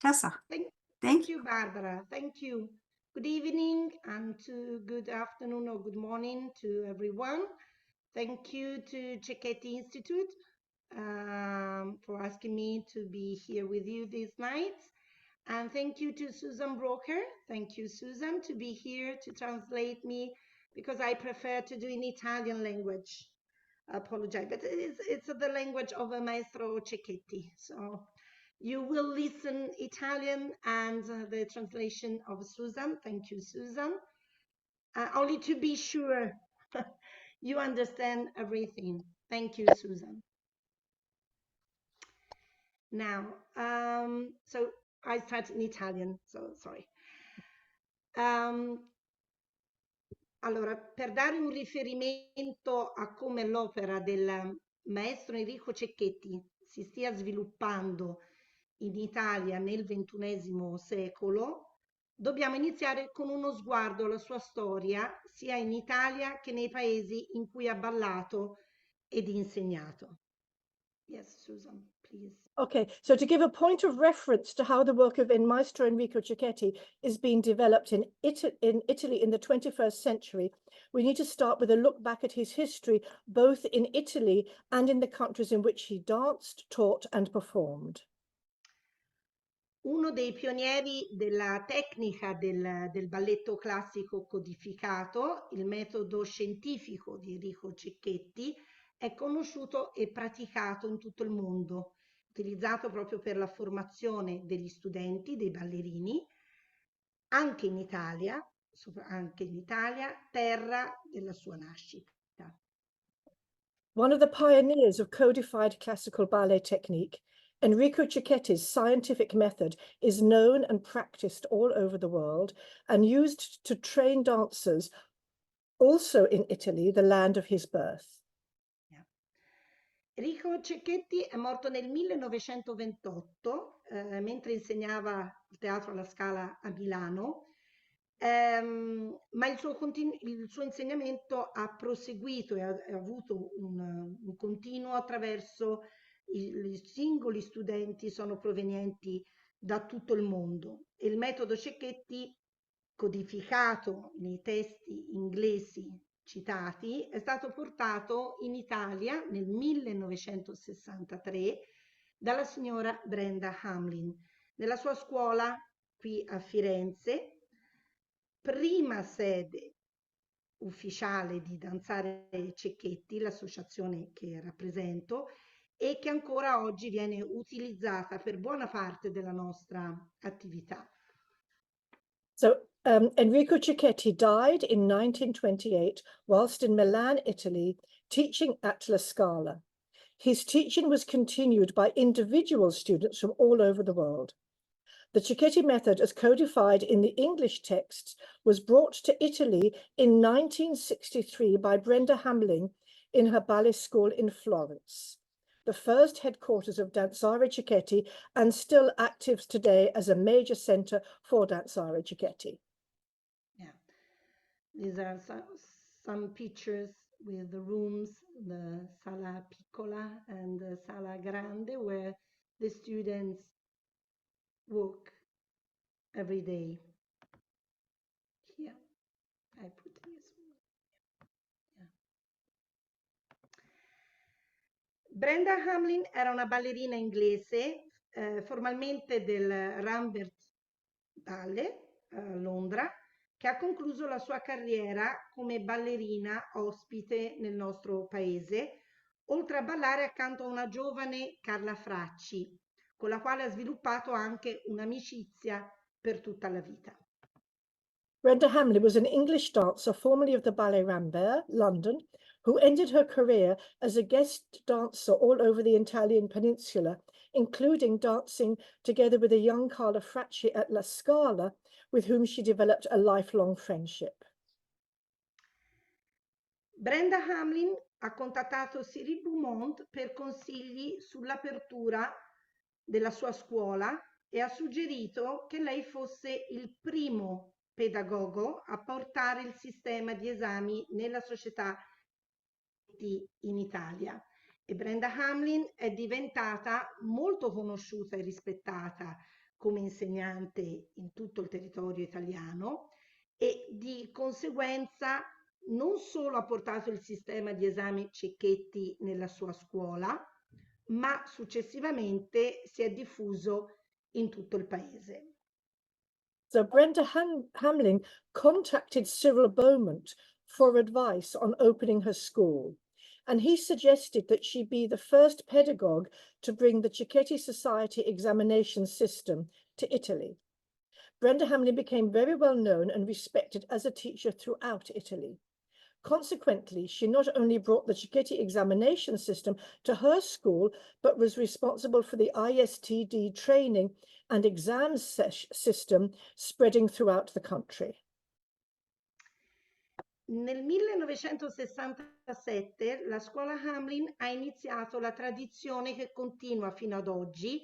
Tessa. Thank Thank you, Barbara. Thank you. Good evening and good afternoon or good morning to everyone. Thank you to Cecchetti Institute for asking me to be here with you this night. And thank you to Susan Broker. Thank you, Susan, to be here to translate me because I prefer to do in Italian language. I apologize, but it's the language of a Maestro Cecchetti. So you will listen Italian and the translation of Susan. Thank you, Susan. Only to be sure you understand everything. Thank you, Susan. Now, so I start in Italian, so sorry. Allora, per dare un riferimento a come l'opera del maestro Enrico Cecchetti si stia sviluppando in Italia nel XXI secolo, dobbiamo iniziare con uno sguardo alla sua storia, sia in Italia che nei paesi in cui ha ballato ed insegnato. Yes, Susan, please. Okay, so to give a point of reference to how the work of Maestro Enrico Cecchetti is being developed in Italy in the 21st century, we need to start with a look back at his history, both in Italy and in the countries in which he danced, taught, and performed. Uno dei pionieri della tecnica del balletto classico codificato, il metodo scientifico di Enrico Cecchetti, è conosciuto e praticato in tutto il mondo, utilizzato proprio per la formazione degli studenti, dei ballerini, anche in Italia, terra della sua nascita. One of the pioneers of codified classical ballet technique, Enrico Cecchetti's scientific method is known and practiced all over the world and used to train dancers also in Italy, the land of his birth. Enrico Cecchetti è morto nel 1928 mentre insegnava il teatro alla Scala a Milano, ma il suo insegnamento ha proseguito e ha avuto un continuo attraverso i singoli studenti sono provenienti da tutto il mondo e il metodo Cecchetti codificato nei testi inglesi citati è stato portato in Italia nel 1963 dalla signora Brenda Hamlin nella sua scuola qui a Firenze, prima sede ufficiale di Danzare Cecchetti, l'associazione che rappresento, e che ancora oggi viene utilizzata per buona parte della nostra attività. So Enrico Cecchetti died in 1928 whilst in Milan, Italy, teaching at La Scala. His teaching was continued by individual students from all over the world. The Cecchetti method, as codified in the English texts, was brought to Italy in 1963 by Brenda Hamlin in her ballet school in Florence, the first headquarters of Danzare Cecchetti and still active today as a major center for Danzare Cecchetti. Yeah, these are some pictures with the rooms, the Sala Piccola and the Sala Grande, where the students work every day. Here, I put this one. Yeah. Brenda Hamlin era una ballerina inglese, formalmente del Rambert Ballet a Londra, che ha concluso la sua carriera come ballerina ospite nel nostro paese, oltre a ballare accanto a una giovane Carla Fracci, con la quale ha sviluppato anche un'amicizia per tutta la vita. Brenda Hamlin was an English dancer formerly of the Ballet Rambert, London, who ended her career as a guest dancer all over the Italian peninsula, including dancing together with a young Carla Fracci at La Scala, with whom she developed a lifelong friendship. Brenda Hamlin ha contattato Cyril Beaumont per consigli sull'apertura della sua scuola e ha suggerito che lei fosse il primo pedagogo a portare il sistema di esami nella società in Italia. E Brenda Hamlin è diventata molto conosciuta e rispettata come insegnante in tutto il territorio italiano e di conseguenza non solo ha portato il sistema di esami Cecchetti nella sua scuola, ma successivamente si è diffuso in tutto il paese. So Brenda Hamlin contacted Cyril Beaumont for advice on opening her school, and he suggested that she be the first pedagogue to bring the Cecchetti Society examination system to Italy. Brenda Hamlin became very well known and respected as a teacher throughout Italy. Consequently, she not only brought the Cecchetti examination system to her school, but was responsible for the ISTD training and exam system spreading throughout the country. Nel 1967 la scuola Hamlin ha iniziato la tradizione che continua fino ad oggi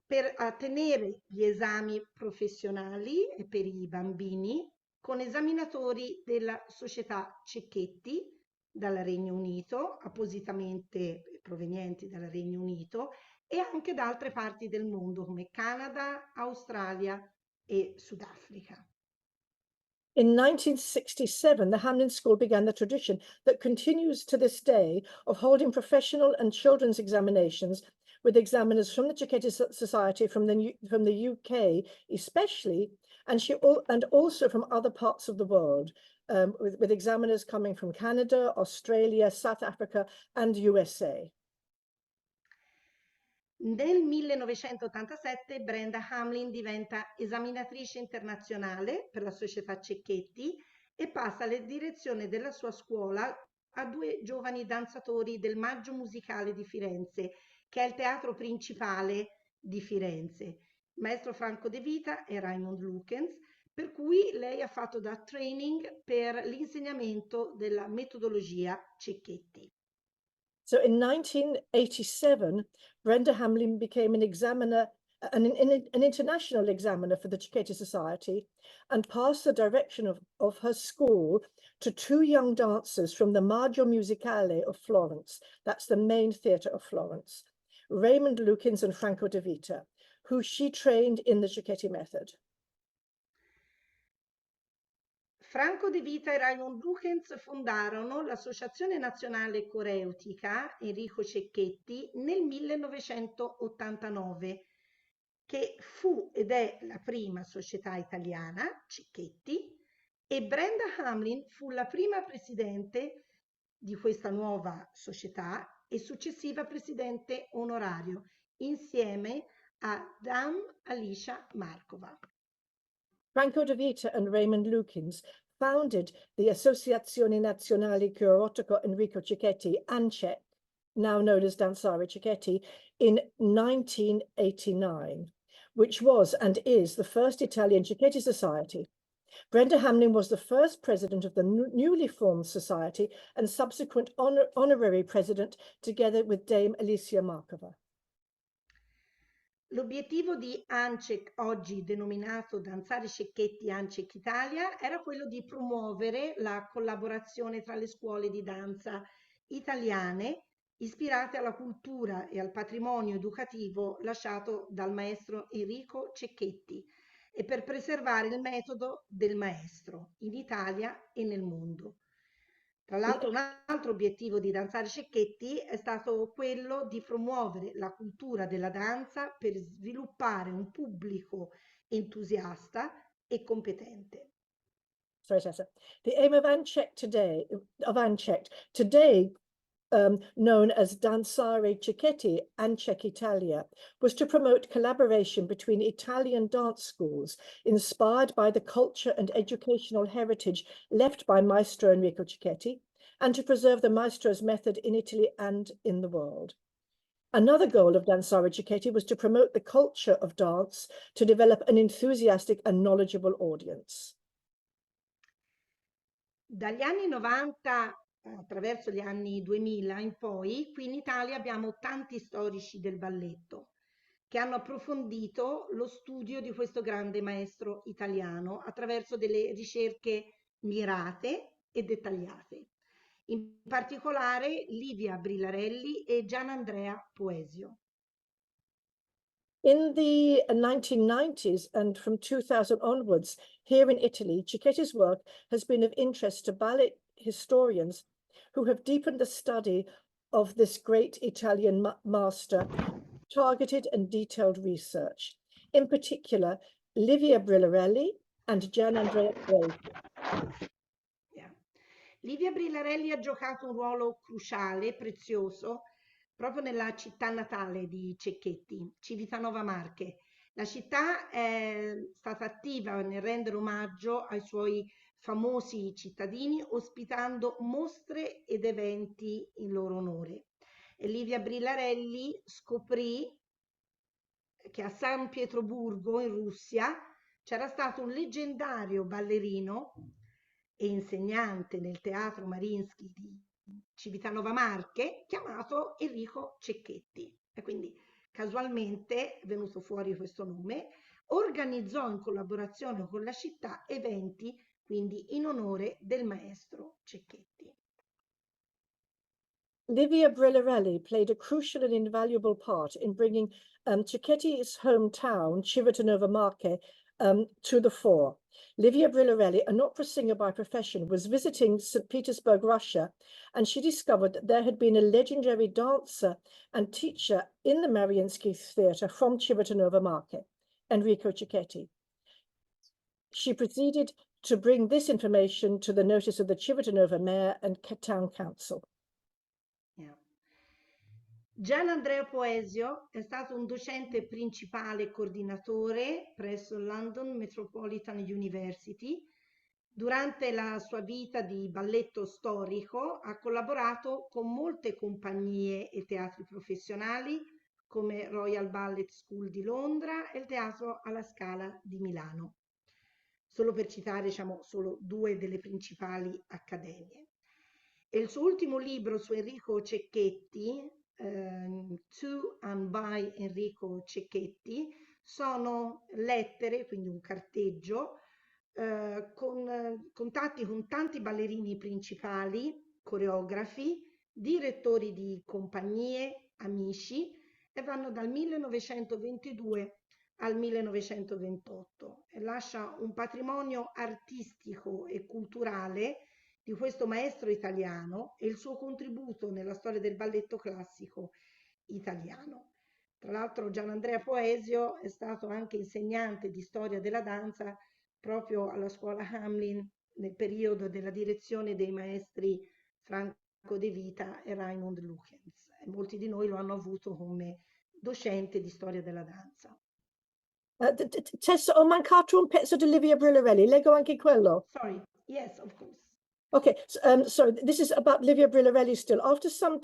per tenere gli esami professionali e per i bambini con esaminatori della società Cecchetti dal Regno Unito, appositamente provenienti dal Regno Unito e anche da altre parti del mondo come Canada, Australia e Sudafrica. In 1967, the Hamlin School began the tradition that continues to this day of holding professional and children's examinations with examiners from the Cecchetti Society from the UK especially, and also from other parts of the world, with examiners coming from Canada, Australia, South Africa and USA. Nel 1987 Brenda Hamlin diventa esaminatrice internazionale per la società Cecchetti e passa alla direzione della sua scuola a due giovani danzatori del Maggio Musicale di Firenze, che è il teatro principale di Firenze, maestro Franco De Vita e Raymond Lukens, per cui lei ha fatto da training per l'insegnamento della metodologia Cecchetti. So in 1987, Brenda Hamlin became an examiner, an international examiner for the Cecchetti Society, and passed the direction of her school to two young dancers from the Maggio Musicale of Florence, that's the main theatre of Florence, Raymond Lukins and Franco De Vita, who she trained in the Cecchetti method. Franco De Vita e Raymond Lukens fondarono l'Associazione Nazionale Coreutica Enrico Cecchetti nel 1989, che fu ed è la prima società italiana, Cecchetti, e Brenda Hamlin fu la prima presidente di questa nuova società e successiva presidente onorario, insieme a Dam Alicia Markova. Franco De Vita and Raymond Lukins founded the Associazione Nazionale Chirotico Enrico Cecchetti, ANCEC, now known as Dansare Cecchetti, in 1989, which was and is the first Italian Cecchetti society. Brenda Hamlin was the first president of the newly formed society and subsequent honorary president, together with Dame Alicia Markova. L'obiettivo di ANCEC, oggi denominato Danzare Cecchetti ANCEC Italia, era quello di promuovere la collaborazione tra le scuole di danza italiane ispirate alla cultura e al patrimonio educativo lasciato dal maestro Enrico Cecchetti e per preservare il metodo del maestro in Italia e nel mondo. Tra l'altro un altro obiettivo di Danzare Cecchetti è stato quello di promuovere la cultura della danza per sviluppare un pubblico entusiasta e competente. Sorry, Tessa. The aim of ANCEC today, known as Dansare Cecchetti, ANCEC Italia, was to promote collaboration between Italian dance schools inspired by the culture and educational heritage left by Maestro Enrico Cecchetti, and to preserve the maestro's method in Italy and in the world. Another goal of Dansare Cecchetti was to promote the culture of dance, to develop an enthusiastic and knowledgeable audience. Dagli anni 90 attraverso gli anni 2000 in poi, qui in Italia abbiamo tanti storici del balletto che hanno approfondito lo studio di questo grande maestro italiano attraverso delle ricerche mirate e dettagliate. In particolare Livia Brilarelli e Gianandrea Poesio. In the 1990s and from 2000 onwards, here in Italy, Cecchetti's work has been of interest to ballet historians who have deepened the study of this great Italian master, targeted and detailed research. In particular, Livia Brillarelli and Gian Andrea Puello. Yeah. Livia Brillarelli ha giocato un ruolo cruciale e prezioso proprio nella città natale di Cecchetti, Civitanova Marche. La città è stata attiva nel rendere omaggio ai suoi famosi cittadini, ospitando mostre ed eventi in loro onore. E Livia Brillarelli scoprì che a San Pietroburgo in Russia c'era stato un leggendario ballerino e insegnante nel teatro Mariinsky di Civitanova Marche chiamato Enrico Cecchetti. E quindi casualmente è venuto fuori questo nome, organizzò in collaborazione con la città eventi quindi in onore del maestro Cecchetti. Livia Brillarelli played a crucial and invaluable part in bringing Cecchetti's hometown, Civitanova Marche, to the fore. Livia Brillarelli, an opera singer by profession, was visiting St. Petersburg, Russia, and she discovered that there had been a legendary dancer and teacher in the Mariinsky Theatre from Civitanova Marche, Enrico Cecchetti. She proceeded to bring this information to the notice of the Civitanova mayor and town council. Yeah. Gian Andrea Poesio è stato un docente principale e coordinatore presso London Metropolitan University. Durante la sua vita di balletto storico ha collaborato con molte compagnie e teatri professionali come Royal Ballet School di Londra e il Teatro alla Scala di Milano, solo per citare, diciamo, solo due delle principali accademie. E il suo ultimo libro su Enrico Cecchetti, To and by Enrico Cecchetti, sono lettere, quindi un carteggio, con contatti con tanti ballerini principali, coreografi, direttori di compagnie, amici, e vanno dal 1922 al 1928 e lascia un patrimonio artistico e culturale di questo maestro italiano e il suo contributo nella storia del balletto classico italiano. Tra l'altro Gian Andrea Poesio è stato anche insegnante di storia della danza proprio alla scuola Hamlin nel periodo della direzione dei maestri Franco De Vita e Raimund Luchens. E molti di noi lo hanno avuto come docente di storia della danza. Tessa, ho mancato un pezzo di Livia Brillarelli. Leggo anche quello. Sorry, yes, of course. Okay, so this is about Livia Brillarelli still. After some,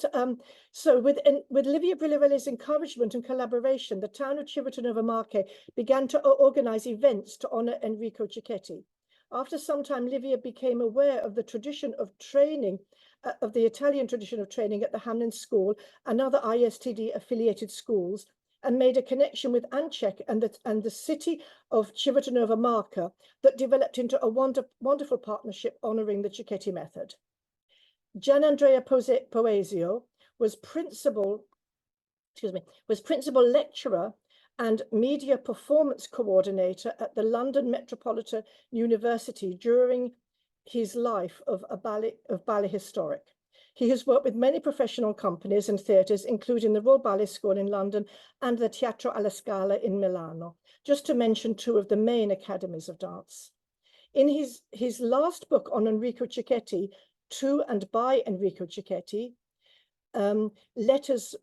so with Livia Brillarelli's encouragement and collaboration, the town of Civitanova Marche began to organize events to honor Enrico Cecchetti. After some time, Livia became aware of the tradition of training, of the Italian tradition of training at the Hamlin School and other ISTD affiliated schools, and made a connection with Ancek and the city of Civitanova Marche that developed into a wonderful partnership honoring the Cecchetti method. Gian Andrea Poesio was principal lecturer and media performance coordinator at the London Metropolitan University during his life of ballet historic. He has worked with many professional companies and theatres, including the Royal Ballet School in London and the Teatro alla Scala in Milano, just to mention two of the main academies of dance. In his last book on Enrico Cecchetti, To and by Enrico Cecchetti, letters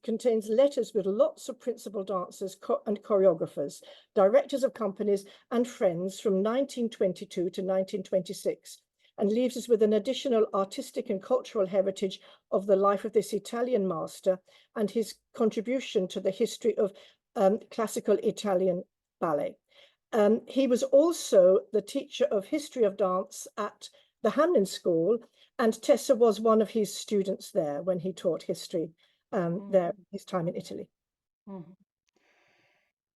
contains letters with lots of principal dancers and choreographers, directors of companies and friends from 1922 to 1926, and leaves us with an additional artistic and cultural heritage of the life of this Italian master and his contribution to the history of classical Italian ballet. He was also the teacher of history of dance at the Hamlin School, and Tessa was one of his students there when he taught history there, his time in Italy.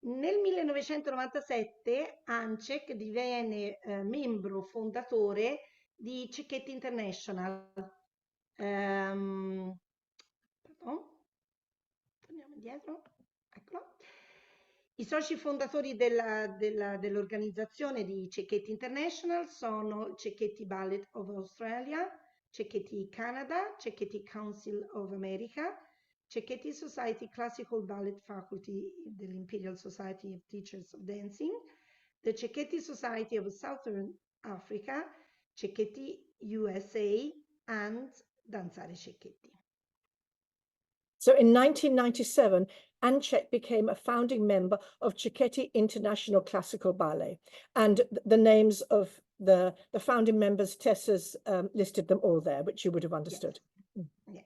Nel 1997 Ancek diviene membro fondatore di Cecchetti International. Pardon? Torniamo indietro. Eccolo. I soci fondatori dell'organizzazione di Cecchetti International sono Cecchetti Ballet of Australia, Cecchetti Canada, Cecchetti Council of America, Cecchetti Society Classical Ballet Faculty dell'Imperial Society of Teachers of Dancing, the Cecchetti Society of Southern Africa, Cecchetti USA, and Danzare Cecchetti. So in 1997, Anček became a founding member of Cecchetti International Classical Ballet. And the names of the founding members, Tessa's listed them all there, which you would have understood. Yes. Yeah.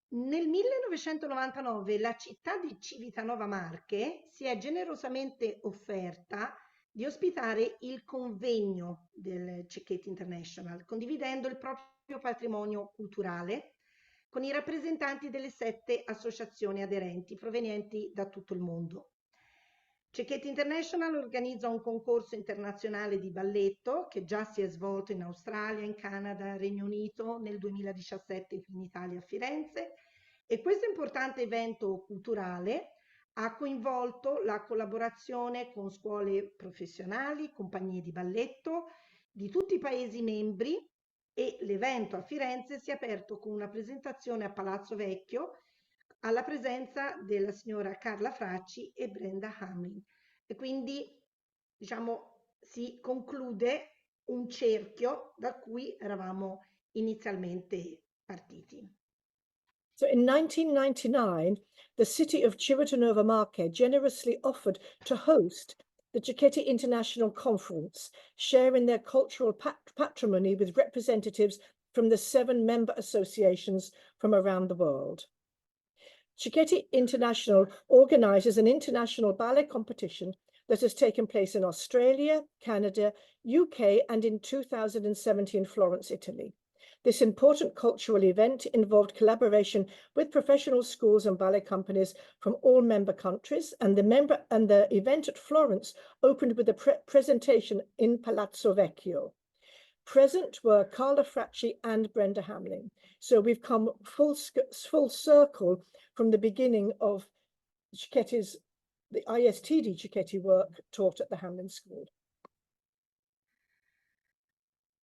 Nel 1999 la città di Civitanova Marche si è generosamente offerta di ospitare il convegno del Cecchetti International, condividendo il proprio patrimonio culturale con i rappresentanti delle 7 associazioni aderenti provenienti da tutto il mondo. Cecchetti International organizza un concorso internazionale di balletto che già si è svolto in Australia, in Canada, Regno Unito, nel 2017 in Italia a Firenze, e questo importante evento culturale ha coinvolto la collaborazione con scuole professionali, compagnie di balletto di tutti i Paesi membri, e l'evento a Firenze si è aperto con una presentazione a Palazzo Vecchio alla presenza della signora Carla Fracci e Brenda Hamlin. E quindi, diciamo, si conclude un cerchio da cui eravamo inizialmente partiti. So in 1999, the city of Civitanova Marche generously offered to host the Cecchetti International Conference, sharing their cultural patrimony with representatives from the 7 member associations from around the world. Cecchetti International organises an international ballet competition that has taken place in Australia, Canada, UK, and in 2017 Florence, Italy. This important cultural event involved collaboration with professional schools and ballet companies from all member countries, and the event at Florence opened with a presentation in Palazzo Vecchio. Present were Carla Fracci and Brenda Hamlin. So we've come full circle from the beginning of Cecchetti's, the ISTD Cecchetti work taught at the Hamlin School.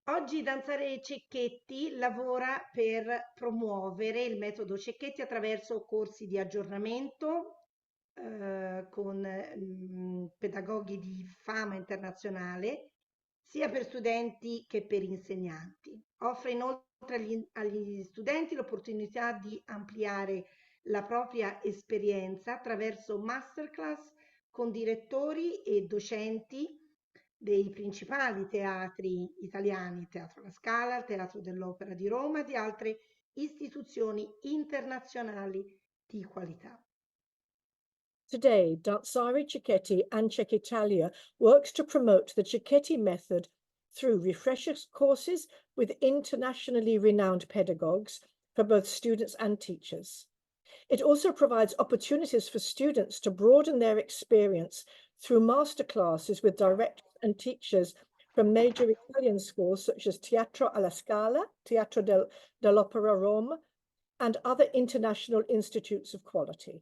Oggi Danzare Cecchetti lavora per promuovere il metodo Cecchetti attraverso corsi di aggiornamento con pedagoghi di fama internazionale, sia per studenti che per insegnanti. Offre inoltre agli studenti l'opportunità di ampliare la propria esperienza attraverso masterclass con direttori e docenti dei principali teatri italiani, Teatro La Scala, il Teatro dell'Opera di Roma e di altre istituzioni internazionali di qualità. Today, Danzare Cecchetti and Cecchitalia works to promote the Cecchetti method through refresher courses with internationally renowned pedagogues for both students and teachers. It also provides opportunities for students to broaden their experience through masterclasses with directors and teachers from major Italian schools such as Teatro alla Scala, Teatro dell'Opera Rome, and other international institutes of quality.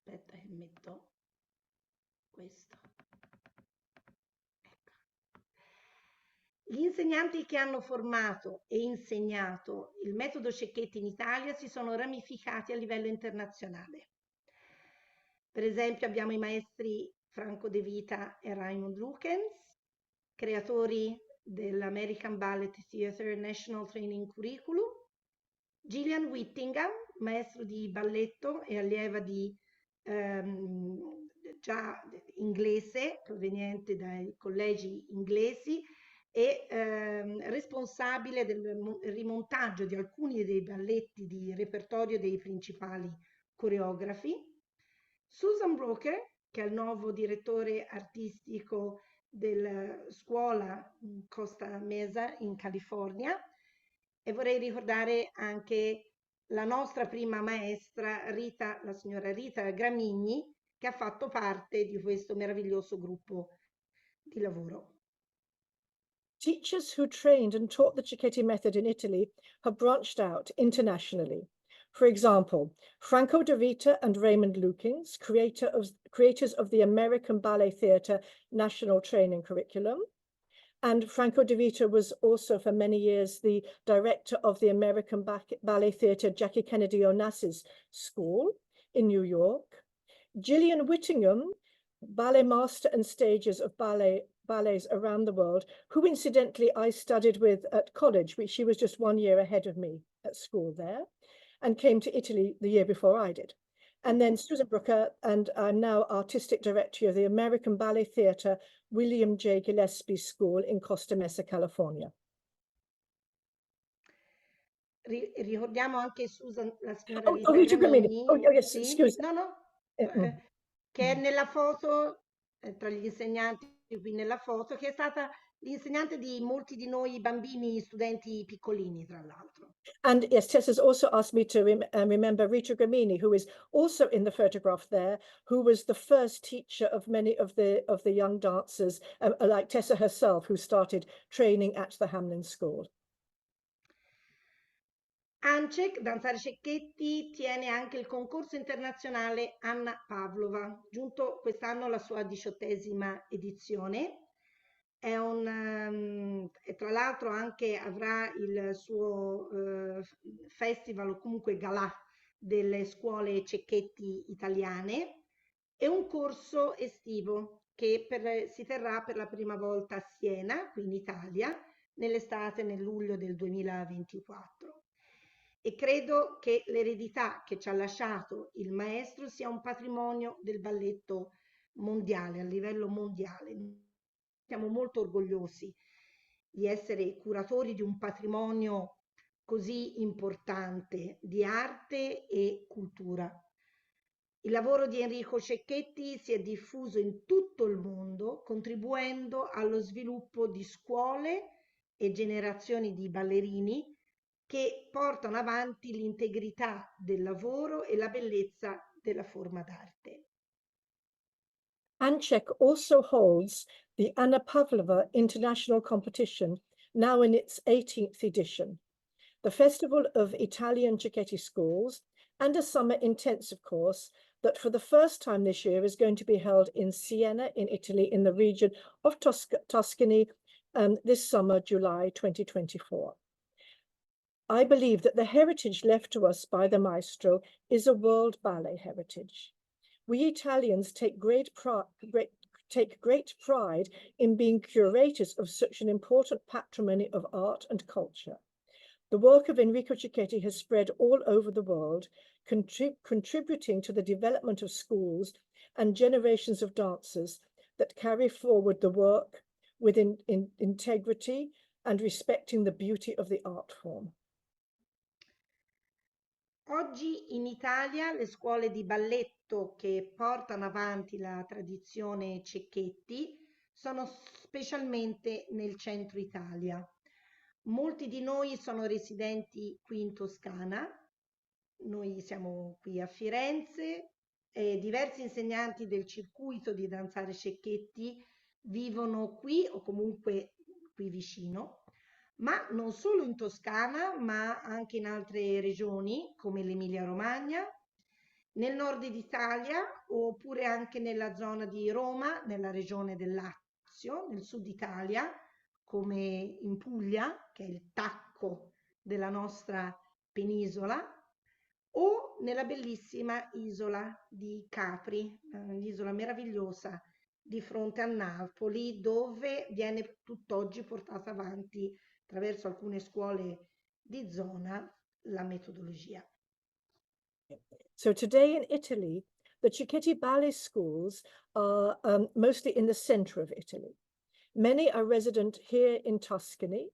Aspetta che metto questo. Ecco. Gli insegnanti che hanno formato e insegnato il metodo Cecchetti in Italia si sono ramificati a livello internazionale. Per esempio abbiamo i maestri Franco De Vita e Raymond Lukens, creatori dell'American Ballet Theatre National Training Curriculum, Gillian Whittingham, maestro di balletto e allieva di già inglese, proveniente dai collegi inglesi, e responsabile del rimontaggio di alcuni dei balletti di repertorio dei principali coreografi. Susan Broker, che è il nuovo direttore artistico della scuola Costa Mesa in California, e vorrei ricordare anche la nostra prima maestra Rita, la signora Rita Gramigni, che ha fatto parte di questo meraviglioso gruppo di lavoro. Teachers who trained and taught the Cecchetti method in Italy have branched out internationally. For example, Franco De Vita and Raymond Lukings, creators of the American Ballet Theatre National Training Curriculum. And Franco De Vita was also for many years the director of the American Ballet Theatre Jackie Kennedy Onassis School in New York. Gillian Whittingham, ballet master and stagers of ballets around the world, who incidentally I studied with at college, which she was just 1 year ahead of me at school there, and came to Italy the year before I did. And then Susan Brooker, and I'm now artistic director of the American Ballet Theatre William J. Gillespie School in Costa Mesa, California. Ricordiamo anche Susan, la signora Oh, Rita Rita Gramini. Gramini, Oh, yes, sì? excuse. No, no, che è nella foto, tra gli insegnanti qui nella foto, che è stata l'insegnante di molti di noi bambini, studenti piccolini, tra l'altro. And yes, Tessa's also asked me to remember Rita Gramini, who is also in the photograph there, who was the first teacher of many of the young dancers, like Tessa herself, who started training at the Hamlin School. Ancek, Danzare Cecchetti, tiene anche il concorso internazionale Anna Pavlova, giunto quest'anno alla sua 18ª edizione. E tra l'altro anche avrà il suo festival o comunque galà delle scuole Cecchetti italiane e un corso estivo che si terrà per la prima volta a Siena, qui in Italia, nell'estate, nel luglio del 2024. E credo che l'eredità che ci ha lasciato il maestro sia un patrimonio del balletto mondiale, a livello mondiale. Siamo molto orgogliosi di essere curatori di un patrimonio così importante di arte e cultura. Il lavoro di Enrico Cecchetti si è diffuso in tutto il mondo, contribuendo allo sviluppo di scuole e generazioni di ballerini che portano avanti l'integrità del lavoro e la bellezza della forma d'arte. Ancek also holds the Anna Pavlova International Competition, now in its 18th edition, the Festival of Italian Cecchetti Schools, and a summer intensive course that for the first time this year is going to be held in Siena in Italy in the region of Tuscany this summer, July 2024. I believe that the heritage left to us by the maestro is a world ballet heritage. We Italians take great pride in being curators of such an important patrimony of art and culture. The work of Enrico Cecchetti has spread all over the world, contributing to the development of schools and generations of dancers that carry forward the work with integrity and respecting the beauty of the art form. Oggi in Italia le scuole di balletto che portano avanti la tradizione Cecchetti sono specialmente nel centro Italia. Molti di noi sono residenti qui in Toscana, noi siamo qui a Firenze e diversi insegnanti del circuito di Danzare Cecchetti vivono qui o comunque qui vicino, ma non solo in Toscana, ma anche in altre regioni come l'Emilia-Romagna, nel nord d'Italia oppure anche nella zona di Roma, nella regione del Lazio, nel sud Italia, come in Puglia, che è il tacco della nostra penisola, o nella bellissima isola di Capri, l'isola meravigliosa di fronte a Napoli, dove viene tutt'oggi portata avanti attraverso alcune scuole di zona la metodologia. So today in Italy, the Cecchetti ballet schools are mostly in the center of Italy. Many are resident here in Tuscany.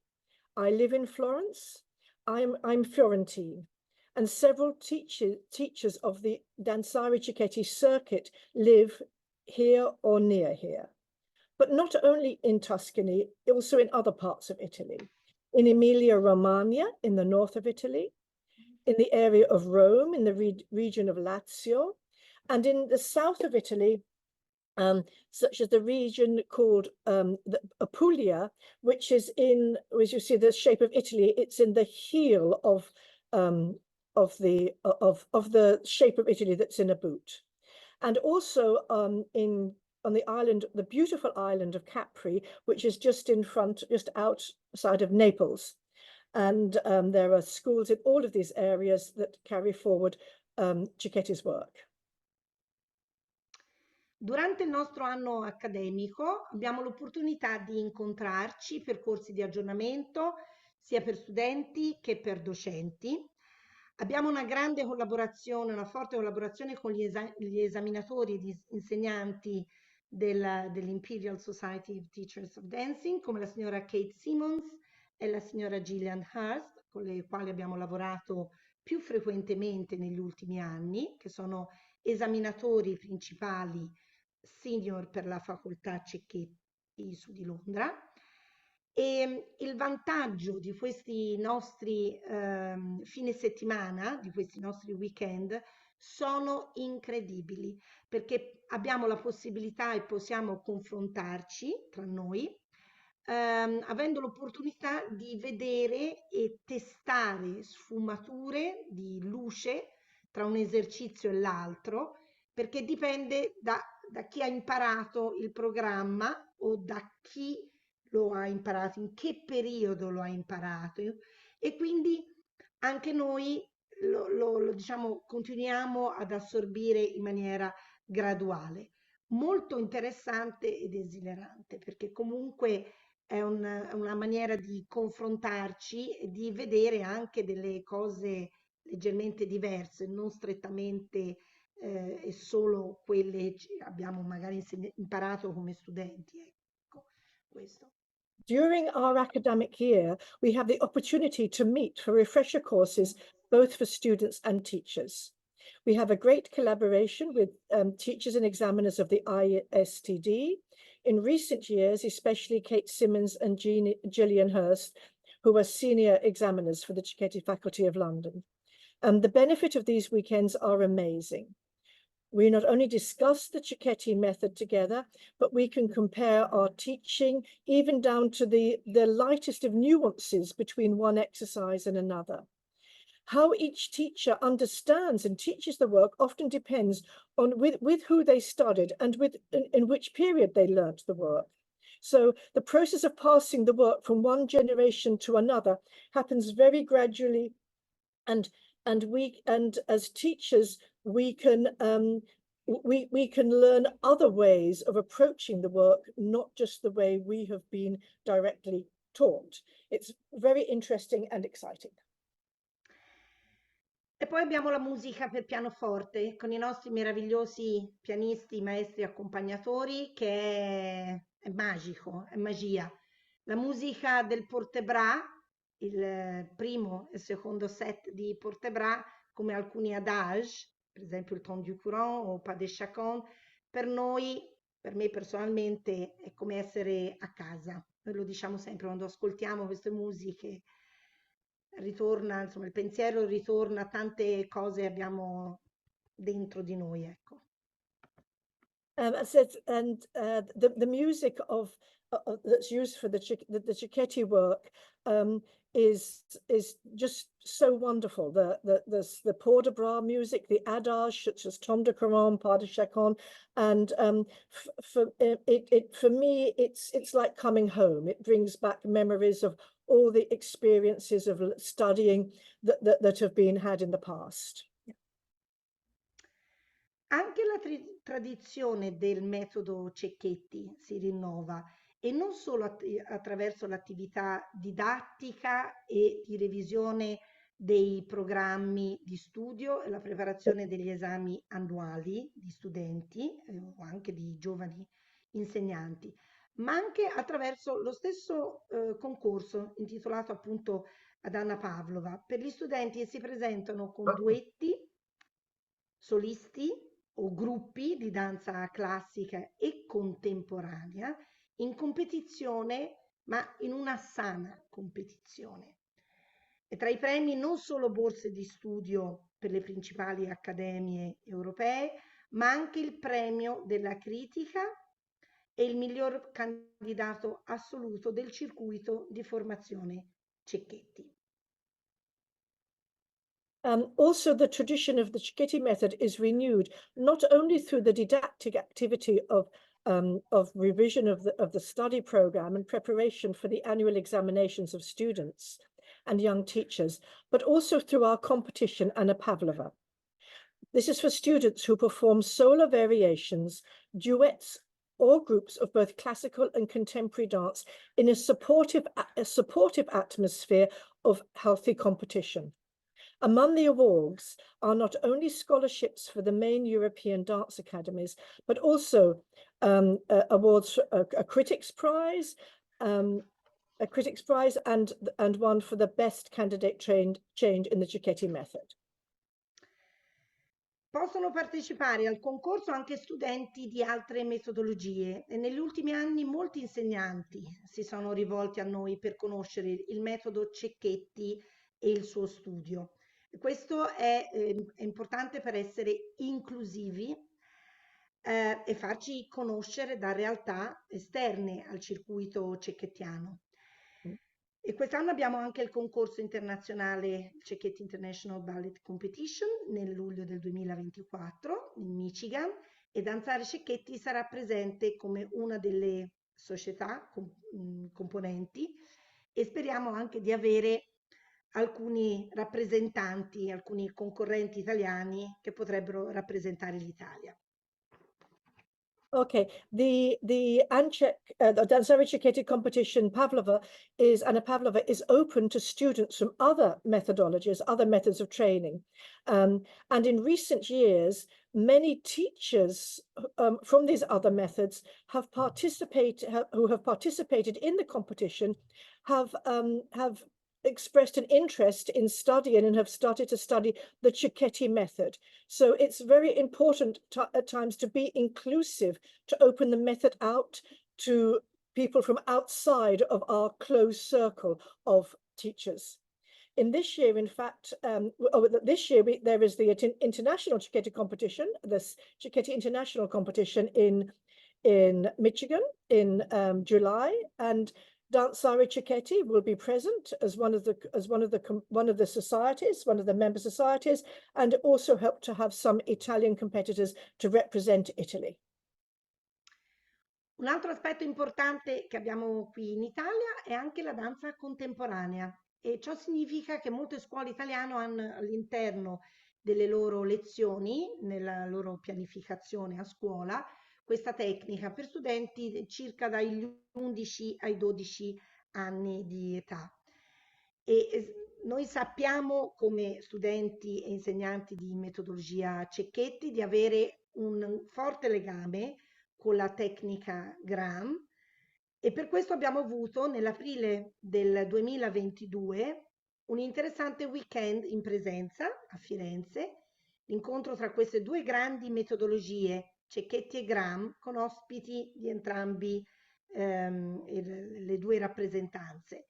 I live in Florence. I'm Florentine, and several teachers of the Danzare Cecchetti circuit live here or near here. But not only in Tuscany, also in other parts of Italy. In Emilia-Romagna, in the north of Italy, in the area of Rome, in the region of Lazio, and in the south of Italy, such as the region called the Apulia, which is in, as you see, the shape of Italy. It's in the heel of the shape of Italy that's in a boot, and also on the island, the beautiful island of Capri, which is just in front, just outside of Naples. And there are schools in all of these areas that carry forward Cecchetti's work. Durante il nostro anno accademico abbiamo l'opportunità di incontrarci per corsi di aggiornamento sia per studenti che per docenti. Abbiamo una grande collaborazione, una forte collaborazione con gli esaminatori e gli insegnanti dell'Imperial Society of Teachers of Dancing, come la signora Kate Simmons e la signora Gillian Hurst, con le quali abbiamo lavorato più frequentemente negli ultimi anni, che sono esaminatori principali senior per la facoltà Cecchetti su di Londra. E il vantaggio di questi nostri fine settimana, di questi nostri weekend, sono incredibili perché abbiamo la possibilità e possiamo confrontarci tra noi, avendo l'opportunità di vedere e testare sfumature di luce tra un esercizio e l'altro, perché dipende da chi ha imparato il programma o da chi lo ha imparato, in che periodo lo ha imparato. E quindi anche noi diciamo, continuiamo ad assorbire in maniera graduale. Molto interessante ed esilerante, perché comunque è una maniera di confrontarci e di vedere anche delle cose leggermente diverse, non strettamente e solo quelle che abbiamo magari imparato come studenti. Ecco, questo. During our academic year, we have the opportunity to meet for refresher courses, both for students and teachers. We have a great collaboration with teachers and examiners of the ISTD. In recent years, especially Kate Simmons and Gillian Hurst, who are senior examiners for the Cecchetti Faculty of London. The benefit of these weekends are amazing. We not only discuss the Cecchetti method together, but we can compare our teaching even down to the lightest of nuances between one exercise and another. How each teacher understands and teaches the work often depends on with who they studied and in which period they learnt the work. So the process of passing the work from one generation to another happens very gradually, and as teachers we can learn other ways of approaching the work, not just the way we have been directly taught. It's very interesting and exciting. E poi abbiamo la musica per pianoforte con i nostri meravigliosi pianisti, maestri accompagnatori, che è magico, è magia. La musica del Portebras, il primo e secondo set di Portebras, come alcuni adage, per esempio il Ton du Courant o Pas de Chacon, per noi, per me personalmente, è come essere a casa. Noi lo diciamo sempre quando ascoltiamo queste musiche, ritorna, insomma, il pensiero ritorna a tante cose abbiamo dentro di noi, ecco. The music that's used for the Cecchetti work is just so wonderful. The Port de Bras music, the adage such as Tom de Caron, Pas de Chacon, and for me it's like coming home. It brings back memories of all the experiences of studying that have been had in the past. Anche la tradizione del metodo Cecchetti si rinnova e non solo attraverso l'attività didattica e di revisione dei programmi di studio e la preparazione degli esami annuali di studenti o anche di giovani insegnanti, ma anche attraverso lo stesso concorso intitolato appunto ad Anna Pavlova per gli studenti che si presentano con duetti, solisti o gruppi di danza classica e contemporanea in competizione, ma in una sana competizione. E tra i premi non solo borse di studio per le principali accademie europee, ma anche il premio della critica e il miglior candidato assoluto del circuito di formazione Cecchetti. Also, the tradition of the Cecchetti method is renewed not only through the didactic activity of revision of the study program and preparation for the annual examinations of students and young teachers, but also through our competition Anna Pavlova. This is for students who perform solo variations, duets, or groups of both classical and contemporary dance in a supportive atmosphere of healthy competition. Among the awards are not only scholarships for the main European dance academies, but also awards, a critics prize, and one for the best candidate change in the Cecchetti method. Possono partecipare al concorso anche studenti di altre metodologie e negli ultimi anni molti insegnanti si sono rivolti a noi per conoscere il metodo Cecchetti e il suo studio. Questo è importante per essere inclusivi e farci conoscere da realtà esterne al circuito cecchettiano. E quest'anno abbiamo anche il concorso internazionale Cecchetti International Ballet Competition nel luglio del 2024 in Michigan e Danzare Cecchetti sarà presente come una delle società componenti e speriamo anche di avere alcuni rappresentanti, alcuni concorrenti italiani che potrebbero rappresentare l'Italia. Okay, the Danzare Cecchetti competition Anna Pavlova is open to students from other methodologies, other methods of training. And in recent years, many teachers from these other methods who have participated in the competition have expressed an interest in studying and have started to study the Cecchetti method. So it's very important at times to be inclusive, to open the method out to people from outside of our close circle of teachers. In this year, in fact, this year there is the international Cecchetti competition, this Cecchetti international competition in Michigan in July, and Danzare Cecchetti will be present as one of the societies, one of the member societies, and also help to have some Italian competitors to represent Italy. Un altro aspetto importante che abbiamo qui in Italia è anche la danza contemporanea e ciò significa che molte scuole italiane hanno all'interno delle loro lezioni, nella loro pianificazione a scuola, questa tecnica per studenti circa dagli 11 ai 12 anni di età. E noi sappiamo come studenti e insegnanti di metodologia Cecchetti di avere un forte legame con la tecnica Graham e per questo abbiamo avuto nell'aprile del 2022 un interessante weekend in presenza a Firenze, l'incontro tra queste due grandi metodologie, Cecchetti e Graham, con ospiti di entrambi le due rappresentanze.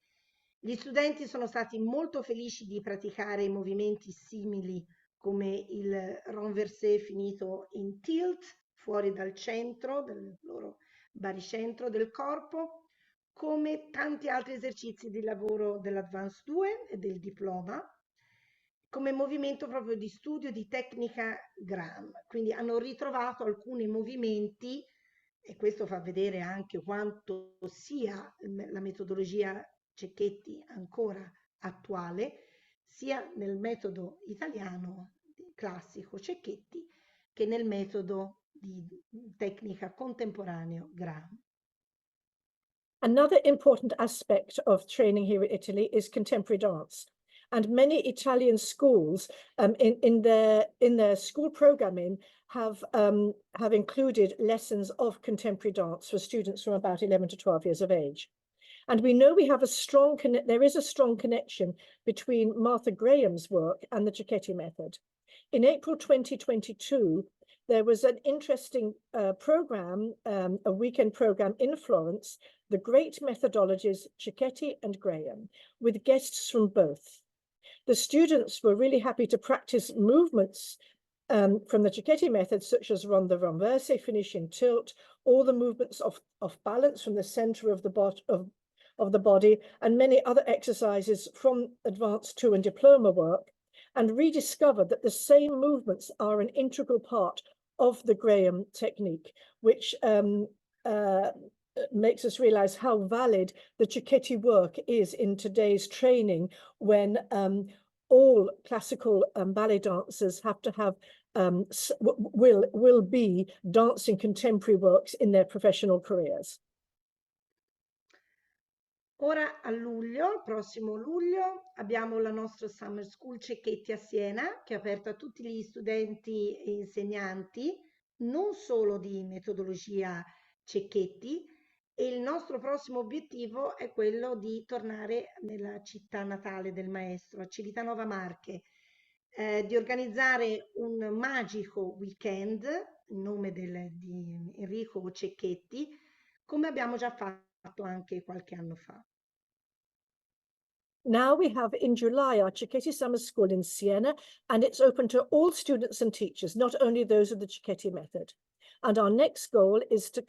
Gli studenti sono stati molto felici di praticare movimenti simili come il renversé finito in tilt, fuori dal centro, del loro baricentro del corpo, come tanti altri esercizi di lavoro dell'Advanced 2 e del diploma, come movimento proprio di studio di tecnica Graham. Quindi hanno ritrovato alcuni movimenti, e questo fa vedere anche quanto sia la metodologia Cecchetti ancora attuale, sia nel metodo italiano classico Cecchetti che nel metodo di tecnica contemporaneo Graham. Another important aspect of training here in Italy is contemporary dance. And many Italian schools in their school programming have included lessons of contemporary dance for students from about 11 to 12 years of age. And we know there is a strong connection between Martha Graham's work and the Cecchetti method. In April 2022, there was an interesting program, a weekend program in Florence, The Great Methodologies, Cecchetti and Graham, with guests from both. The students were really happy to practice movements from the Cecchetti method, such as ronda renverse, finish in tilt, all the movements of balance from the center of the body, and many other exercises from advanced 2 and diploma work, and rediscovered that the same movements are an integral part of the Graham technique, which makes us realize how valid the Cecchetti work is in today's training, when all classical ballet dancers have to have will be dancing contemporary works in their professional careers. Ora a luglio, il prossimo luglio, abbiamo la nostra Summer School Cecchetti a Siena, che è aperta a tutti gli studenti e insegnanti, non solo di metodologia Cecchetti, e il nostro prossimo obiettivo è quello di tornare nella città natale del maestro, a Civitanova Marche, di organizzare un magico weekend, in nome di Enrico Cecchetti, come abbiamo già fatto anche qualche anno fa. Now we have in July our Cecchetti Summer School in Siena, and it's open to all students and teachers, not only those of the Cecchetti method. And our next goal is to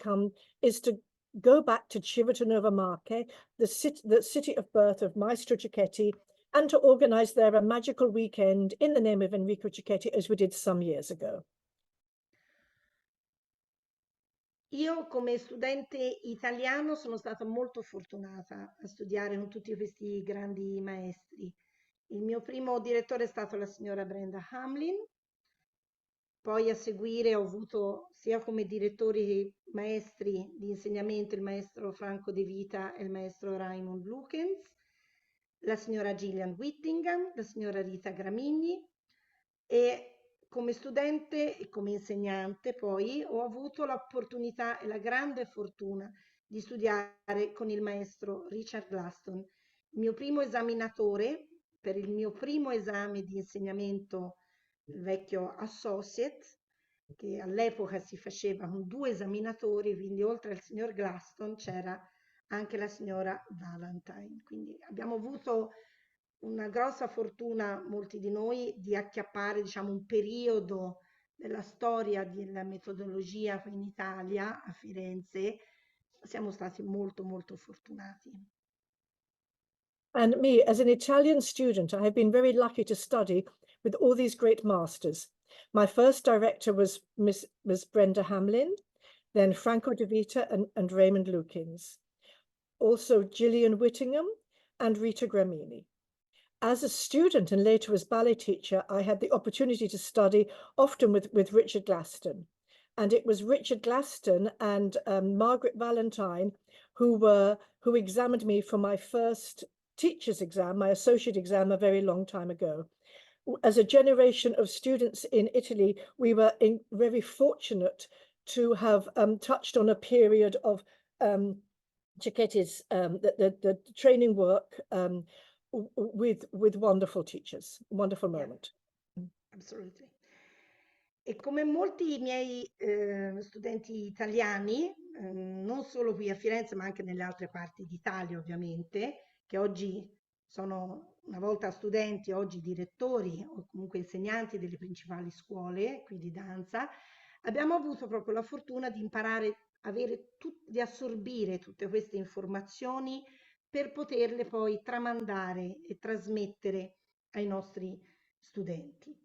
go back to Civitanova Marche, the city of birth of Maestro Cecchetti, and to organize there a magical weekend in the name of Enrico Cecchetti, as we did some years ago. Io come studente italiano sono stata molto fortunata a studiare con tutti questi grandi maestri. Il mio primo direttore è stato la signora Brenda Hamlin, poi a seguire ho avuto sia come direttori maestri di insegnamento il maestro Franco De Vita e il maestro Raymond Lukens, la signora Gillian Whittingham, la signora Rita Gramigni, e come studente e come insegnante poi ho avuto l'opportunità e la grande fortuna di studiare con il maestro Richard Glaston. Il mio primo esaminatore per il mio primo esame di insegnamento, il vecchio associate, che all'epoca si faceva con 2 esaminatori, quindi oltre al signor Glaston c'era anche la signora Valentine. Quindi abbiamo avuto una grossa fortuna, molti di noi, di acchiappare, diciamo, un periodo della storia della metodologia qui in Italia, a Firenze. Siamo stati molto, molto fortunati. And me, as an Italian student, I have been very lucky to study with all these great masters. My first director was Miss Brenda Hamlin, then Franco De Vita and Raymond Lukins. Also Gillian Whittingham and Rita Gramini. As a student and later as ballet teacher, I had the opportunity to study often with Richard Glaston. And it was Richard Glaston and Margaret Valentine who examined me for my first teacher's exam, my associate exam, a very long time ago. As a generation of students in Italy, we were very fortunate to have touched on a period of Cecchetti's the training work with wonderful teachers, wonderful moment. Yeah, absolutely. E come molti miei studenti italiani, non solo qui a Firenze, ma anche nelle altre parti d'Italia, ovviamente, che oggi sono una volta studenti, oggi direttori o comunque insegnanti delle principali scuole qui di danza, abbiamo avuto proprio la fortuna di imparare, di assorbire tutte queste informazioni per poterle poi tramandare e trasmettere ai nostri studenti.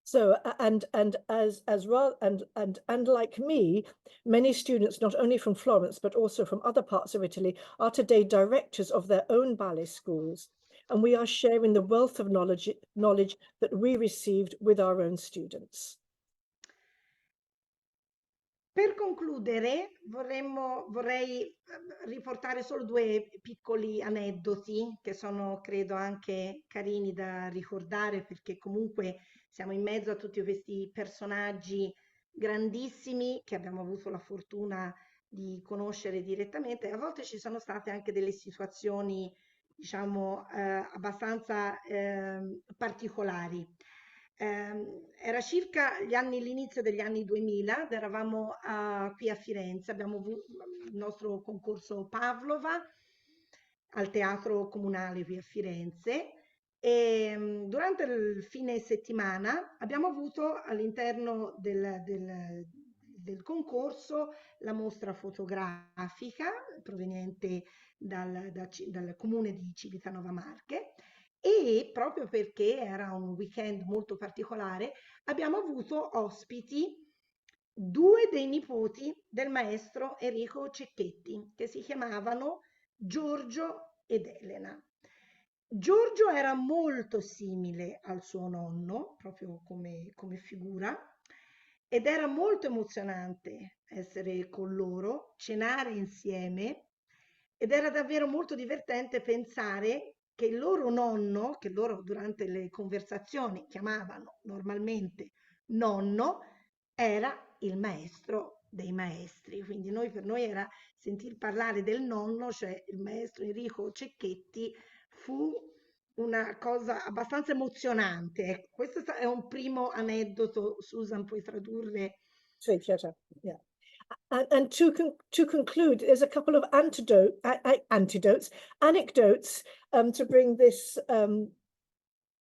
So and as well and like me, many students not only from Florence but also from other parts of Italy are today directors of their own ballet schools, and we are sharing the wealth of knowledge that we received with our own students. Per concludere, vorrei riportare solo 2 piccoli aneddoti che sono, credo, anche carini da ricordare, perché comunque siamo in mezzo a tutti questi personaggi grandissimi che abbiamo avuto la fortuna di conoscere direttamente. A volte ci sono state anche delle situazioni, diciamo, abbastanza particolari. Era circa l'inizio degli anni 2000, ed eravamo qui a Firenze, abbiamo avuto il nostro concorso Pavlova al Teatro Comunale qui a Firenze, Durante il fine settimana abbiamo avuto all'interno del concorso la mostra fotografica proveniente dal comune di Civitanova Marche e proprio perché era un weekend molto particolare abbiamo avuto ospiti due dei nipoti del maestro Enrico Cecchetti che si chiamavano Giorgio ed Elena. Giorgio era molto simile al suo nonno, proprio come figura, ed era molto emozionante essere con loro, cenare insieme, ed era davvero molto divertente pensare che il loro nonno, che loro durante le conversazioni chiamavano normalmente nonno, era il maestro dei maestri. Quindi per noi era sentir parlare del nonno, cioè il maestro Enrico Cecchetti, fu una cosa abbastanza emozionante. Ecco, questo è un primo aneddoto, Susan, puoi tradurre? Sì, certo, yeah. And to conclude, there's a couple of anecdotes to bring this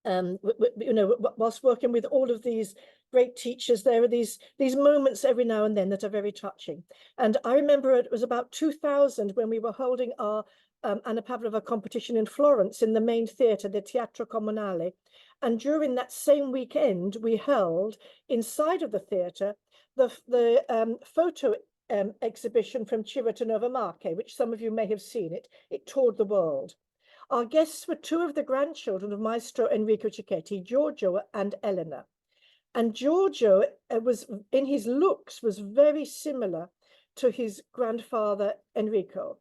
you know, whilst working with all of these great teachers, there are these moments every now and then that are very touching. And I remember it was about 2000 when we were holding our Anna Pavlova competition in Florence in the main theatre, the Teatro Comunale. And during that same weekend, we held inside of the theatre the photo exhibition from Civitanova Marche, which some of you may have seen. It toured the world. Our guests were two of the grandchildren of Maestro Enrico Cecchetti, Giorgio and Elena. And Giorgio was, in his looks, was very similar to his grandfather Enrico.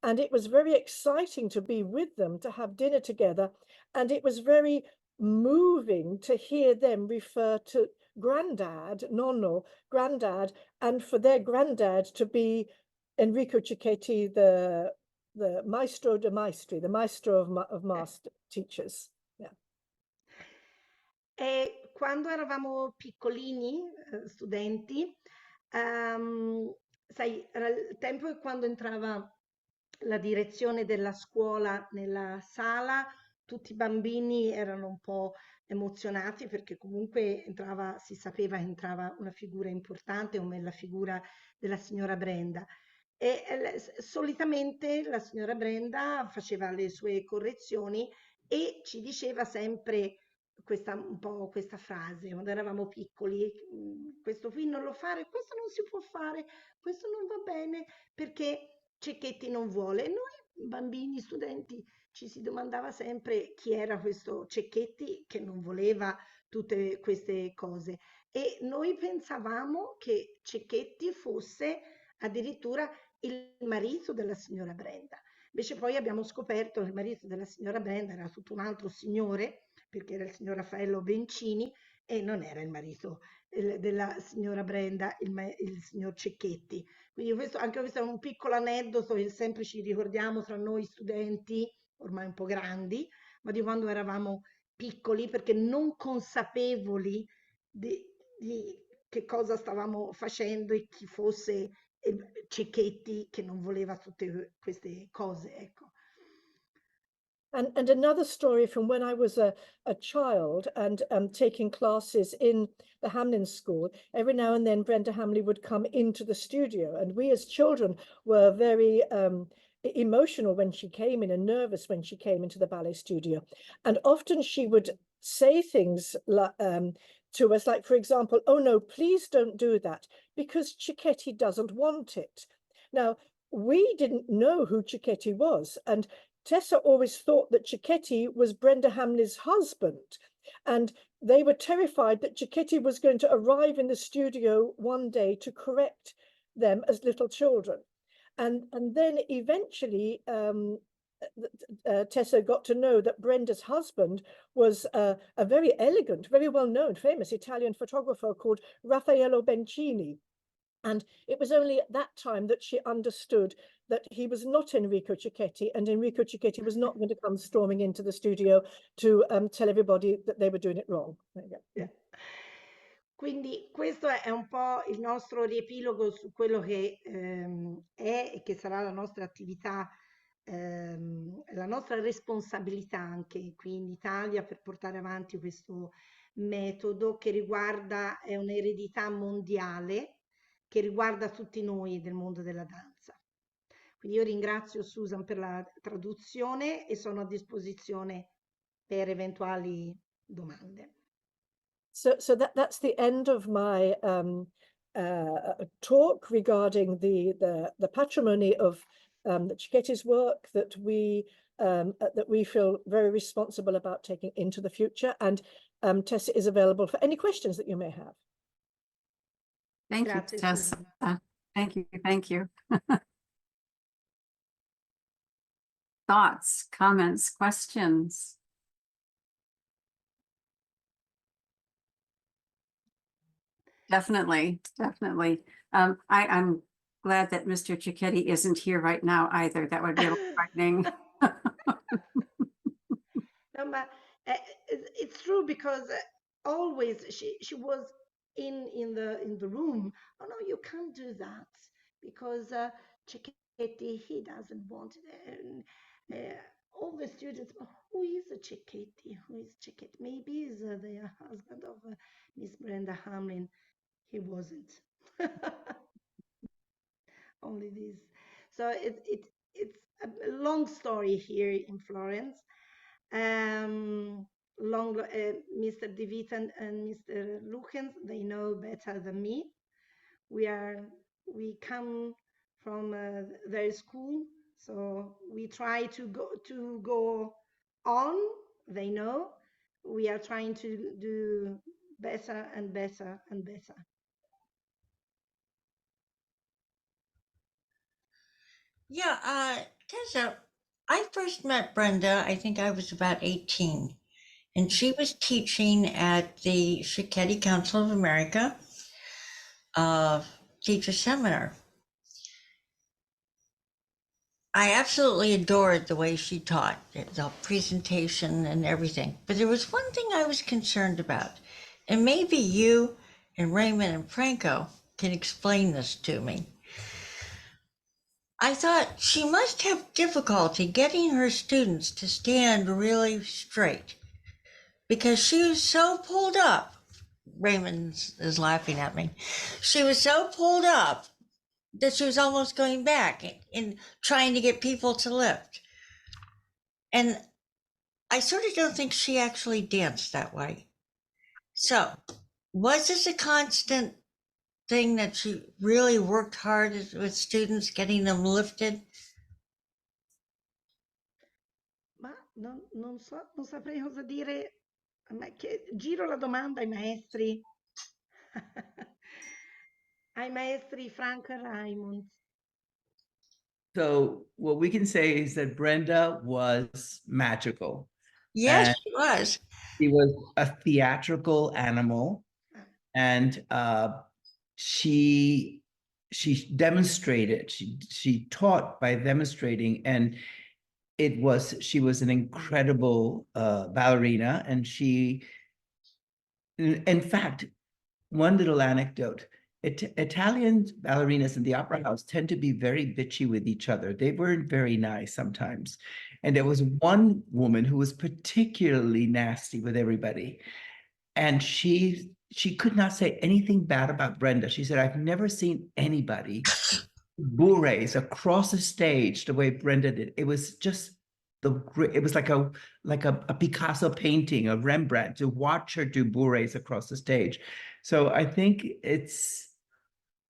And it was very exciting to be with them, to have dinner together. And it was very moving to hear them refer to granddad, nonno, granddad, and for their granddad to be Enrico Cecchetti, the maestro de maestri, the maestro of master teachers. Yeah. E quando eravamo piccolini, studenti, sai, era il tempo che quando entrava la direzione della scuola nella sala, tutti i bambini erano un po' emozionati perché comunque entrava, si sapeva che entrava una figura importante come la figura della signora Brenda. E solitamente la signora Brenda faceva le sue correzioni e ci diceva sempre un po' questa frase, quando eravamo piccoli, questo qui non lo fare, questo non si può fare, questo non va bene perché Cecchetti non vuole. E noi bambini, studenti, ci si domandava sempre chi era questo Cecchetti che non voleva tutte queste cose. E noi pensavamo che Cecchetti fosse addirittura il marito della signora Brenda. Invece poi abbiamo scoperto che il marito della signora Brenda era tutto un altro signore, perché era il signor Raffaello Bencini e non era il marito della signora Brenda, il signor Cecchetti. Quindi anche questo è un piccolo aneddoto che sempre ci ricordiamo tra noi studenti, ormai un po' grandi, ma di quando eravamo piccoli, perché non consapevoli di che cosa stavamo facendo e chi fosse Cecchetti che non voleva tutte queste cose, ecco. And another story from when I was a child and taking classes in the Hamlin School, every now and then Brenda Hamley would come into the studio, and we as children were very emotional when she came in and nervous when she came into the ballet studio. And often she would say things like, to us, like, for example, oh no, please don't do that because Cecchetti doesn't want it. Now, we didn't know who Cecchetti was, and Tessa always thought that Cecchetti was Brenda Hamley's husband, and they were terrified that Cecchetti was going to arrive in the studio one day to correct them as little children. And then eventually Tessa got to know that Brenda's husband was a very elegant, very well-known, famous Italian photographer called Raffaello Bencini. And it was only at that time that she understood that he was not Enrico Cecchetti, and Enrico Cecchetti was not going to come storming into the studio to tell everybody that they were doing it wrong. There you go. Yeah. Quindi questo è un po' il nostro riepilogo su quello che è e che sarà la nostra attività la nostra responsabilità anche qui in Italia per portare avanti questo metodo che riguarda, è un'eredità mondiale che riguarda tutti noi del mondo della danza. Quindi io ringrazio Susan per la traduzione e sono a disposizione per eventuali domande. So that's the end of my talk regarding the patrimony of the Cecchetti's work that we feel very responsible about taking into the future. And Tessa is available for any questions that you may have. Thank you, Grazie, Tessa. Susan. Thank you. Thank you. Thoughts, comments, questions? Definitely, definitely. I'm glad that Mr. Cecchetti isn't here right now either. That would be a little frightening. No, but it's true because always she was in the room. Oh no, you can't do that because Cecchetti he doesn't want it. And, all the students, "Oh, who is a Cecchetti? Who is Cecchetti? Maybe is the husband of Miss Brenda Hamlin. He wasn't. Only this. So it's a long story here in Florence. Um, Mr. DeVitt and Mr. Luchens, they know better than me. We come from their school, so we try to go on. They know we are trying to do better and better and better. Yeah, Tessa, I first met Brenda, I think I was about 18, and she was teaching at the Cecchetti Council of America teacher seminar. I absolutely adored the way she taught, the presentation and everything. But there was one thing I was concerned about, and maybe you and Raymond and Franco can explain this to me. I thought she must have difficulty getting her students to stand really straight because she was so pulled up. Raymond is laughing at me. She was so pulled up that she was almost going back and trying to get people to lift. And I sort of don't think she actually danced that way. So, was this a constant thing that she really worked hard with students, getting them lifted? Ma non so, non saprei cosa dire, ma che giro la domanda ai maestri, ai maestri Franco e Raimund. So what we can say is that Brenda was magical. Yes, And she was. she was a theatrical animal, and she demonstrated. She taught by demonstrating, and she was an incredible ballerina, and in fact, one little anecdote. Italian ballerinas in the opera house tend to be very bitchy with each other. They weren't very nice sometimes. And there was one woman who was particularly nasty with everybody. And she could not say anything bad about Brenda. She said, I've never seen anybody bourrées across the stage the way Brenda did. It was just it was like a Picasso painting, a Rembrandt, to watch her do bourrées across the stage. So I think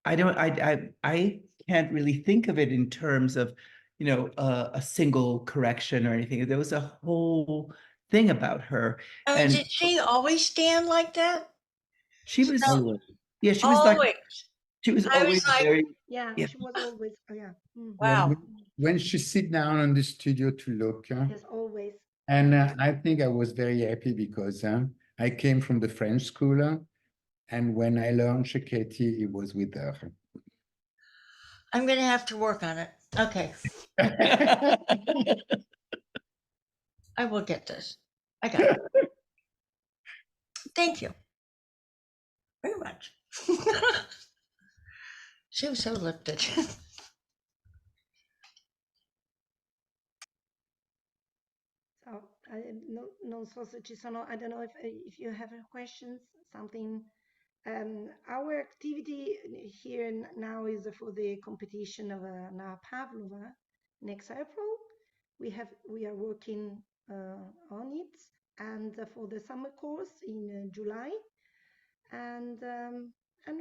I can't really think of it in terms of, a single correction or anything. There was a whole thing about her. I mean, And did she always stand like that? she was, So, yeah, she was always. she was I always was like, very, Yeah, yeah. she was always, oh yeah. wow. When she sit down on the studio to look, Yes, always. and I think I was very happy because I came from the French school, and when I learned Cecchetti, it was with her. I'm going to have to work on it. Okay, I will get this. I got it. Thank you very much. She was so lifted. non so se ci sono, I don't know if you have questions, something. Our activity here now is for the competition of Anna Pavlova next April. We are working on it, and for the summer course in July, and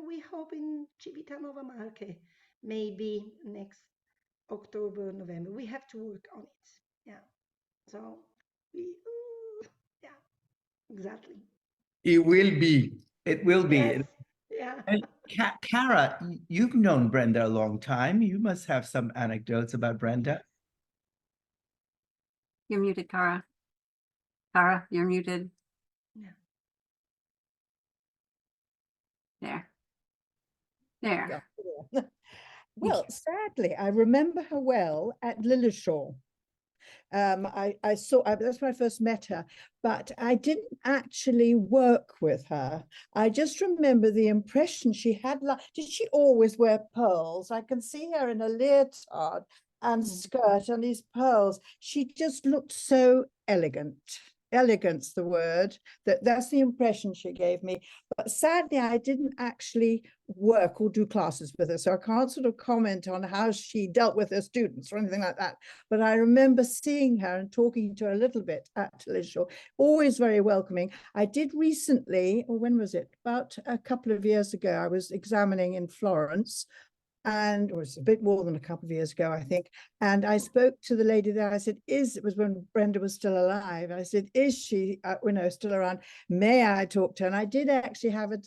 we hope in Civitanova Marche maybe next October, November. We have to work on it. Yeah. So yeah, exactly. It will be. It will be. Yes. Yeah. And Cara, you've known Brenda a long time. You must have some anecdotes about Brenda. You're muted, Cara. Cara, you're muted. Yeah. There. There. Well, sadly, I remember her well at Lilleshall. I saw, that's when I first met her, but I didn't actually work with her. I just remember the impression she had. Did she always wear pearls? I can see her in a leotard and skirt and these pearls. She just looked so elegant. Elegant's the word. That's the impression she gave me. But sadly, I didn't actually work or do classes with her, so I can't sort of comment on how she dealt with her students or anything like that. But I remember seeing her and talking to her a little bit at Lilleshall, always very welcoming. I did recently, or when was it? About a couple of years ago, I was examining in Florence, and it was a bit more than a couple of years ago, I think. And I spoke to the lady there. I said, it was when Brenda was still alive. I said, is she, still around? May I talk to her? And I did actually have a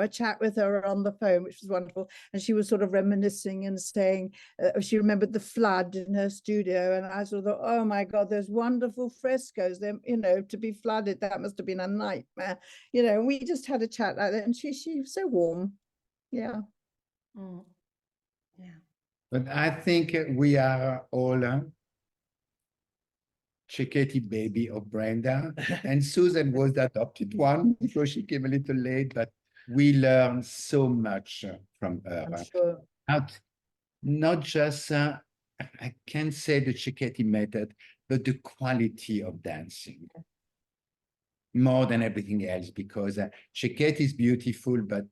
chat with her on the phone, which was wonderful. And she was sort of reminiscing and saying she remembered the flood in her studio. And I sort of thought, oh my God, those wonderful frescoes, them, to be flooded, that must have been a nightmare. And we just had a chat like that. And she was so warm. Yeah. Mm. Yeah. But I think we are all Cecchetti baby of Brenda, and Susan was the adopted one because she came a little late, but we learned so much from her. I'm sure. Not just, I can't say the Cecchetti method, but the quality of dancing. More than everything else, because Cecchetti is beautiful, but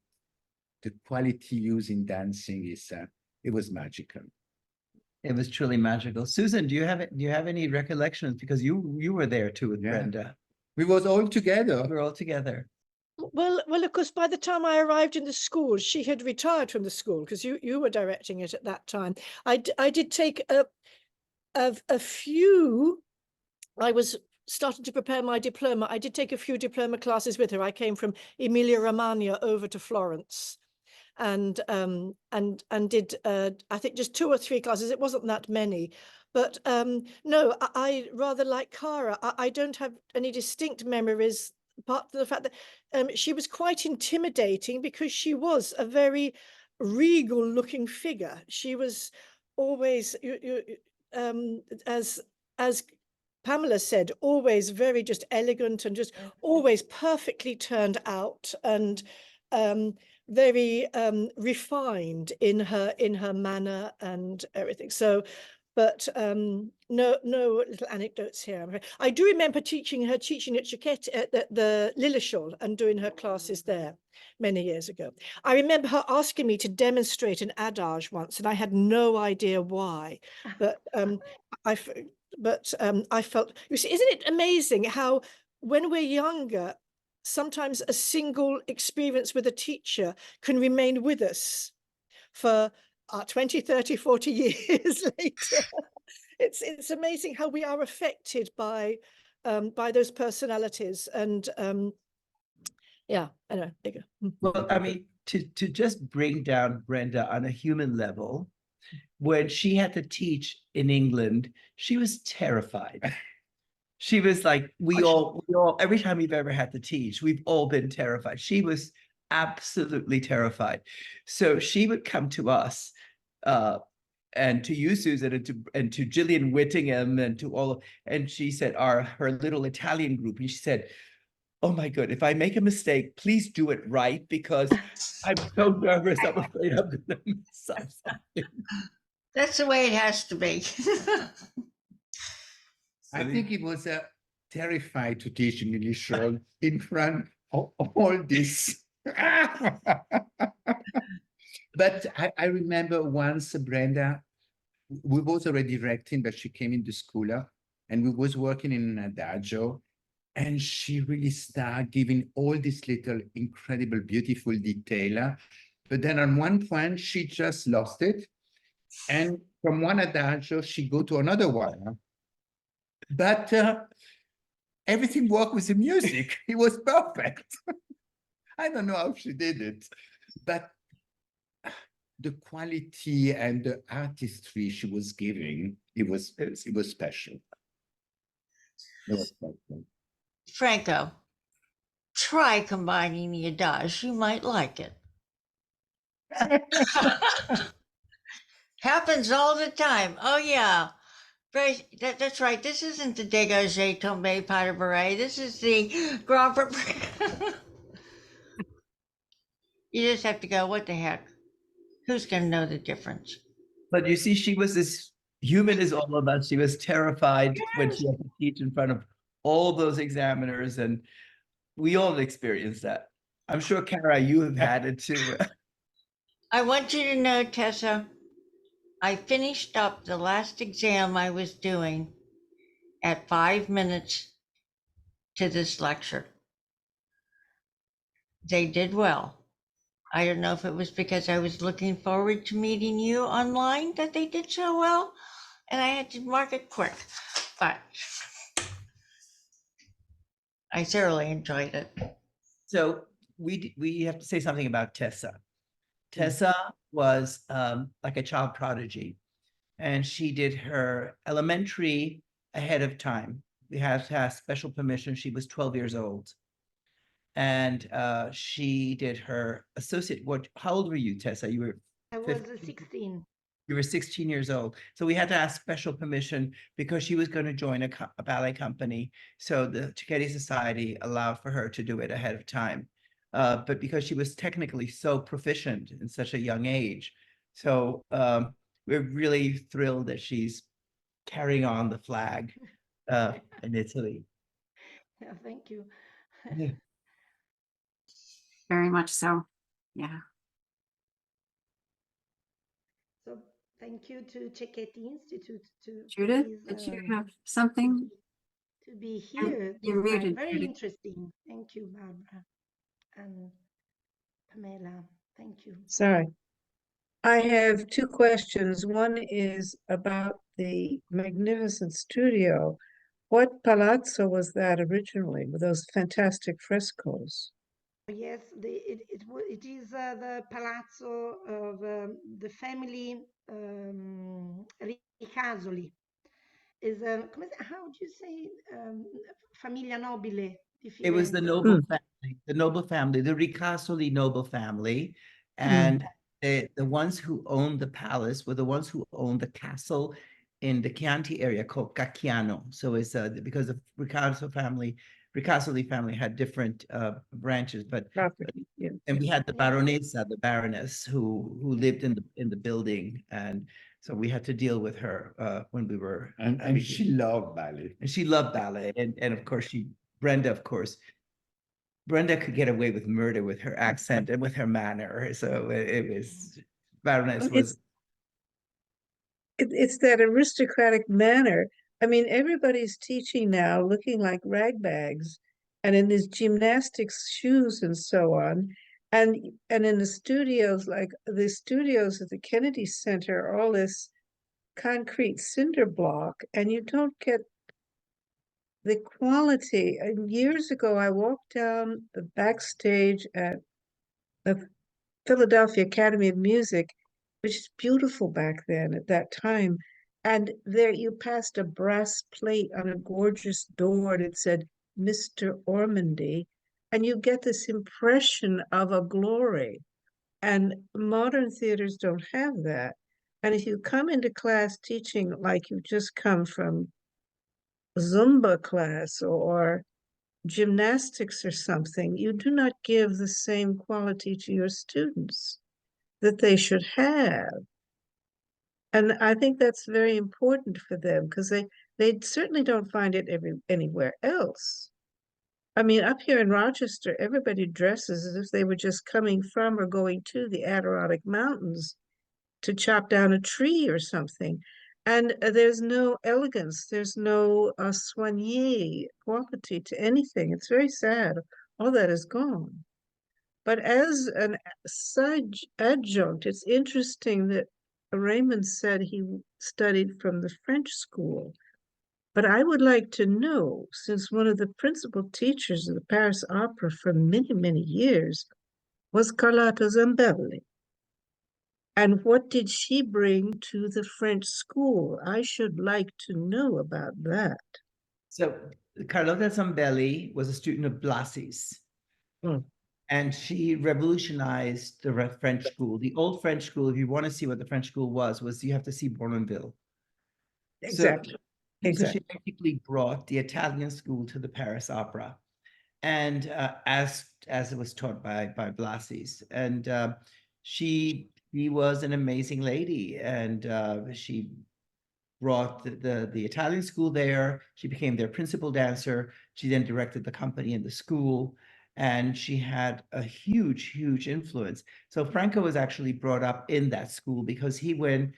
the quality used in dancing is, it was magical. It was truly magical. Susan, do you have any recollections? Because you were there too with Brenda. We was all together. We were all together. Well, of course, by the time I arrived in the school, she had retired from the school because you were directing it at that time. I did take a few. I was starting to prepare my diploma. I did take a few diploma classes with her. I came from Emilia Romagna over to Florence, and did I think just 2 or 3 classes. It wasn't that many. But no, I rather like Cara. I don't have any distinct memories, apart from the fact that she was quite intimidating because she was a very regal looking figure. She was always, as Pamela said, always very just elegant and just always perfectly turned out, and very refined in her manner and everything. So, but no little anecdotes here. I'm afraid. I do remember teaching at Cecchetti at the Lilleshall and doing her classes there many years ago. I remember her asking me to demonstrate an adage once, and I had no idea why. But I felt, you see, isn't it amazing how when we're younger, sometimes a single experience with a teacher can remain with us for 20, 30, 40 years later. It's amazing how we are affected by those personalities. And yeah, anyway, there you go. Well, I mean, to just bring down Brenda on a human level, when she had to teach in England, she was terrified. She was like, we all, every time we've ever had to teach, we've all been terrified. She was absolutely terrified. So she would come to us, and to you, Susan, and to Gillian Whittingham, and to all, and she said, her little Italian group, and she said, oh my God, if I make a mistake, please do it right, because I'm so nervous. I'm afraid I'm going to mess up something. That's the way it has to be. I think it was terrified to teach in Lillishall in front of all this. But I remember once Brenda, we was already directing, but she came into school and we was working in an adagio, and she really started giving all this little incredible, beautiful detail. But then on one point, she just lost it. And from one adagio, she go to another one. But everything worked with the music. It was perfect. I don't know how she did it, but the quality and the artistry she was giving, it was special. It was special. Franco, try combining the adage. You might like it. Happens all the time. Oh yeah. Right, that's right. This isn't the dégagé tombé pas de beret. This is the grand prix. You just have to go, what the heck? Who's going to know the difference? But you see, she was as human as all of us. She was terrified when she had to teach in front of all those examiners, and we all experienced that. I'm sure, Kara, you have had it too. I want you to know, Tessa, I finished up the last exam I was doing at 5 minutes to this lecture. They did well. I don't know if it was because I was looking forward to meeting you online that they did so well, and I had to mark it quick, but I thoroughly enjoyed it. So we have to say something about Tessa. Tessa was like a child prodigy, and she did her elementary ahead of time. We had to ask special permission. She was 12 years old. And she did her associate. How old were you, Tessa? You were I was 16. You were 16 years old. So we had to ask special permission because she was going to join a ballet company. So the Cecchetti Society allowed for her to do it ahead of time. But because she was technically so proficient in such a young age. So we're really thrilled that she's carrying on the flag in Italy. Yeah, thank you. Yeah. Very much so. Yeah. So thank you to Cecchetti Institute to Judith, this, did you have something? to be here. You're this night. muted, Very Judith. interesting. Thank you, Barbara and Pamela. Thank you. Sorry. I have two questions. One is about the magnificent studio. What palazzo was that originally with those fantastic frescoes? Yes, it is the palazzo of the family Ricasoli. Is how do you say famiglia nobile di It was the Firenze? noble family, the Ricasoli noble family. And the ones who owned the palace were the ones who owned the castle in the Chianti area called Cacchiano. So it's because the Ricasoli family had different branches, but Property, yeah. and we had the Baronessa, the Baroness, who lived in the building, and so we had to deal with her when we were. And she loved ballet. And she loved ballet, and of course Brenda could get away with murder with her accent and with her manner. So it was Baroness was. It's that aristocratic manner. I mean, everybody's teaching now looking like ragbags and in these gymnastics shoes and so on. And in the studios, like the studios at the Kennedy Center, are all this concrete cinder block, and you don't get the quality. And years ago, I walked down the backstage at the Philadelphia Academy of Music, which is beautiful back then at that time. And there you passed a brass plate on a gorgeous door and it said, Mr. Ormandy. And you get this impression of a glory. And modern theaters don't have that. And if you come into class teaching like you just come from Zumba class or gymnastics or something, you do not give the same quality to your students that they should have. And I think that's very important for them because they certainly don't find it anywhere else. I mean, up here in Rochester, everybody dresses as if they were just coming from or going to the Adirondack Mountains to chop down a tree or something. And there's no elegance, there's no soigné quality to anything. It's very sad. All that is gone. But as an side adjunct, it's interesting that Raymond said he studied from the French school. But I would like to know, since one of the principal teachers of the Paris Opera for many, many years was Carlotta Zambelli. And what did she bring to the French school? I should like to know about that. So Carlotta Zambelli was a student of Blassi's. Hmm. And she revolutionized the French school. The old French school, if you want to see what the French school was you have to see Bournonville. Exactly. So Exactly. she basically brought the Italian school to the Paris Opera, and as it was taught by Blassi's, and she was an amazing lady, and she brought the Italian school there. She became their principal dancer. She then directed the company and the school, and she had a huge influence. So Franco was actually brought up in that school because he went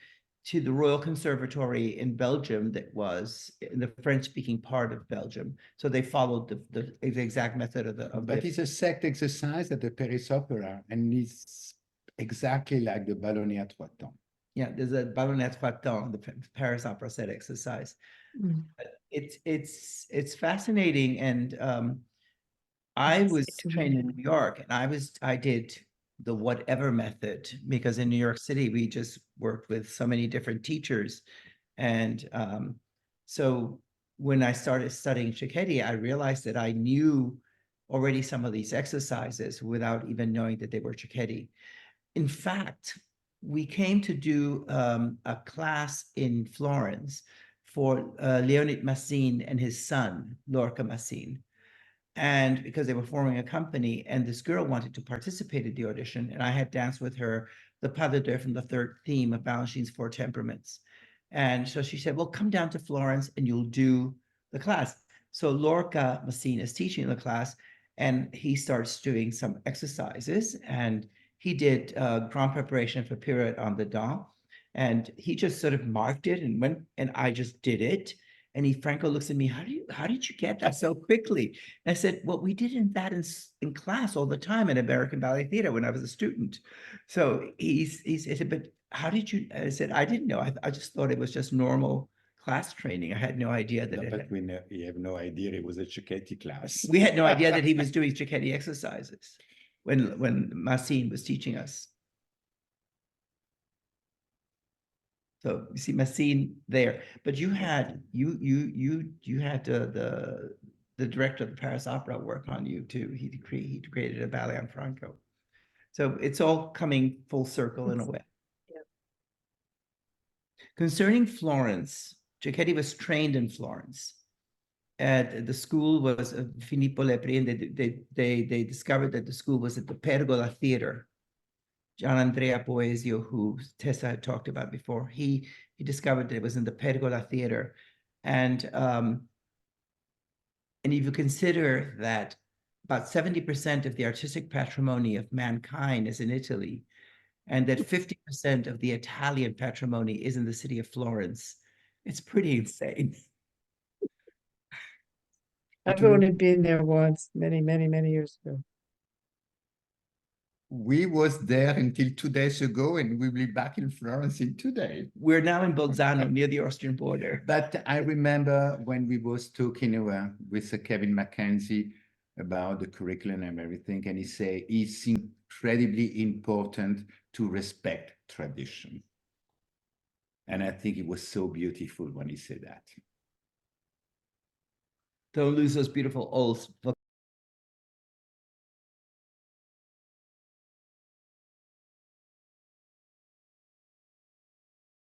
to the Royal Conservatory in Belgium that was in the French-speaking part of Belgium. So they followed the exact method of But it's a set exercise at the Paris Opera, and it's exactly like the Ballonnet à trois temps. Yeah, there's a Ballonnet à trois temps, the Paris Opera set exercise. Mm. It's fascinating, and I was trained in New York, and I did the whatever method, because in New York City we just worked with so many different teachers, and so when I started studying Cecchetti, I realized that I knew already some of these exercises without even knowing that they were Cecchetti. In fact, we came to do a class in Florence for Leonid Massine and his son, Lorca Massine. And because they were forming a company, and this girl wanted to participate in the audition, and I had danced with her the pas de deux from the third theme of Balanchine's Four Temperaments. And so she said, well, come down to Florence and you'll do the class. So Lorca Massine is teaching the class, and he starts doing some exercises, and he did grand preparation for Pirouette on the Dent, and he just sort of marked it and went, and I just did it. And Franco looks at me, how did you get that so quickly? And I said, well, we did in class all the time at American Ballet Theater when I was a student. So he said, but how did you? I said, I didn't know. I just thought it was just normal class training. I had no idea that No, but we have no idea it was a Cecchetti class. we had no idea that he was doing Cecchetti exercises when Massine was teaching us. So you see Massine there, but you had the director of the Paris Opera work on you too. He created a ballet on Franco. So it's all coming full circle in a way. Yeah. Concerning Florence, Cecchetti was trained in Florence. And the school was Filippo Lepri, and they discovered that the school was at the Pergola Theater. Gian Andrea Poesio, who Tessa had talked about before, he discovered that it was in the Pergola Theater. And if you consider that about 70% of the artistic patrimony of mankind is in Italy, and that 50% of the Italian patrimony is in the city of Florence, it's pretty insane. I've only been there once, many, many, many years ago. We was there until 2 days ago, and we'll be back in Florence in 2 days. We're now in Bolzano, near the Austrian border. But I remember when we was talking with Kevin Mackenzie about the curriculum and everything, and he said it's incredibly important to respect tradition. And I think it was so beautiful when he said that. Don't lose those beautiful old